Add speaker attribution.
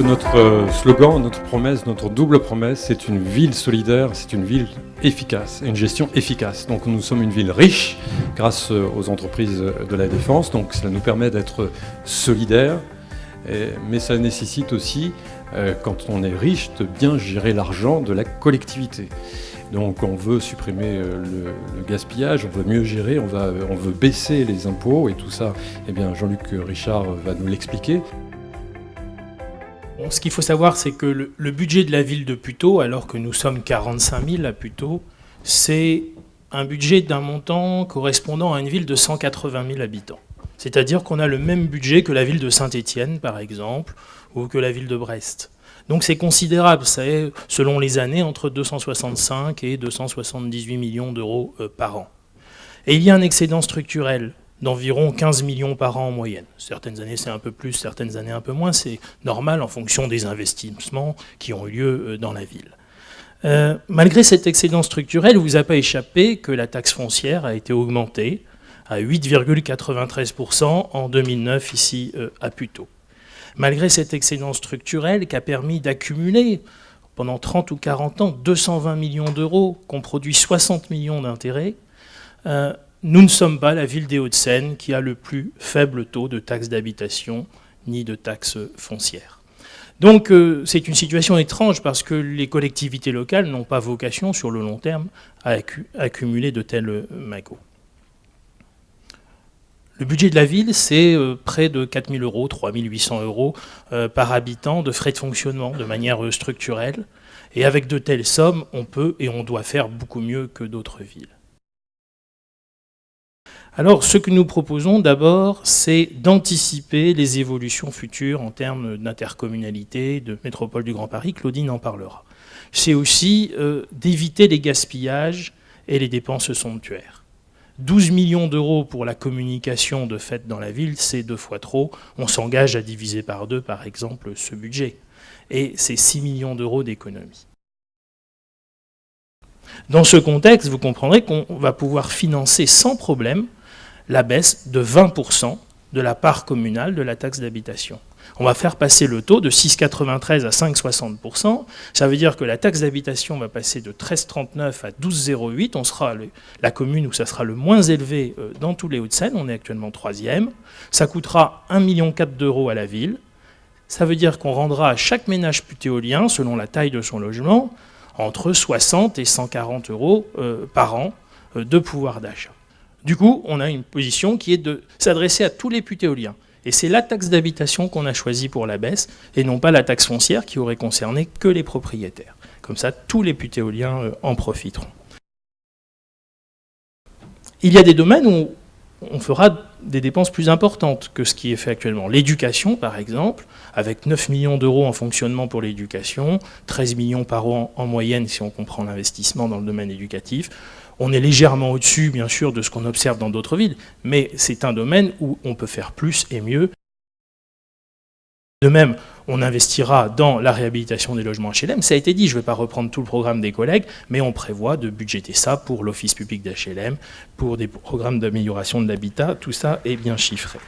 Speaker 1: Notre slogan, notre promesse, notre double promesse, c'est une ville solidaire, c'est une ville efficace, une gestion efficace. Donc nous sommes une ville riche grâce aux entreprises de la défense, donc cela nous permet d'être solidaires, mais ça nécessite aussi, quand on est riche, de bien gérer l'argent de la collectivité. Donc on veut supprimer le gaspillage, on veut mieux gérer, on veut baisser les impôts et tout ça, eh bien Jean-Luc Richard va nous l'expliquer.
Speaker 2: Bon, ce qu'il faut savoir, c'est que le budget de la ville de Puteaux, alors que nous sommes 45 000 à Puteaux, c'est un budget d'un montant correspondant à une ville de 180 000 habitants. C'est-à-dire qu'on a le même budget que la ville de Saint-Étienne, par exemple, ou que la ville de Brest. Donc c'est considérable, c'est, selon les années, entre 265 et 278 millions d'euros par an. Et il y a un excédent structurel d'environ 15 millions par an en moyenne. Certaines années c'est un peu plus, certaines années un peu moins, c'est normal en fonction des investissements qui ont eu lieu dans la ville. Malgré cet excédent structurel, il ne vous a pas échappé que la taxe foncière a été augmentée à 8,93% en 2009 ici à Puteaux. Malgré cet excédent structurel qui a permis d'accumuler pendant 30 ou 40 ans 220 millions d'euros, qu'on produit 60 millions d'intérêts, nous ne sommes pas la ville des Hauts-de-Seine qui a le plus faible taux de taxes d'habitation ni de taxes foncières. Donc c'est une situation étrange parce que les collectivités locales n'ont pas vocation sur le long terme à accumuler de tels magots. Le budget de la ville, c'est près de 4 000 euros, 3 800 euros par habitant de frais de fonctionnement de manière structurelle. Et avec de telles sommes, on peut et on doit faire beaucoup mieux que d'autres villes. Alors, ce que nous proposons d'abord, c'est d'anticiper les évolutions futures en termes d'intercommunalité, de métropole du Grand Paris. Claudine en parlera. C'est aussi d'éviter les gaspillages et les dépenses somptuaires. 12 millions d'euros pour la communication de fait dans la ville, c'est 2 fois trop. On s'engage à diviser par 2, par exemple, ce budget. Et c'est 6 millions d'euros d'économie. Dans ce contexte, vous comprendrez qu'on va pouvoir financer sans problème la baisse de 20% de la part communale de la taxe d'habitation. On va faire passer le taux de 6,93 à 5,60%. Ça veut dire que la taxe d'habitation va passer de 13,39 à 12,08. On sera la commune où ça sera le moins élevé dans tous les Hauts-de-Seine. On est actuellement 3e. Ça coûtera 1,4 million d'euros à la ville. Ça veut dire qu'on rendra à chaque ménage putéolien, selon la taille de son logement, entre 60 et 140 euros par an de pouvoir d'achat. Du coup, on a une position qui est de s'adresser à tous les putéoliens. Et c'est la taxe d'habitation qu'on a choisie pour la baisse, et non pas la taxe foncière qui aurait concerné que les propriétaires. Comme ça, tous les putéoliens en profiteront. Il y a des domaines où on fera des dépenses plus importantes que ce qui est fait actuellement. L'éducation, par exemple, avec 9 millions d'euros en fonctionnement pour l'éducation, 13 millions par an en moyenne si on comprend l'investissement dans le domaine éducatif. On est légèrement au-dessus, bien sûr, de ce qu'on observe dans d'autres villes, mais c'est un domaine où on peut faire plus et mieux. De même, on investira dans la réhabilitation des logements HLM. Ça a été dit, je ne vais pas reprendre tout le programme des collègues, mais on prévoit de budgéter ça pour l'office public d'HLM, pour des programmes d'amélioration de l'habitat. Tout ça est bien chiffré.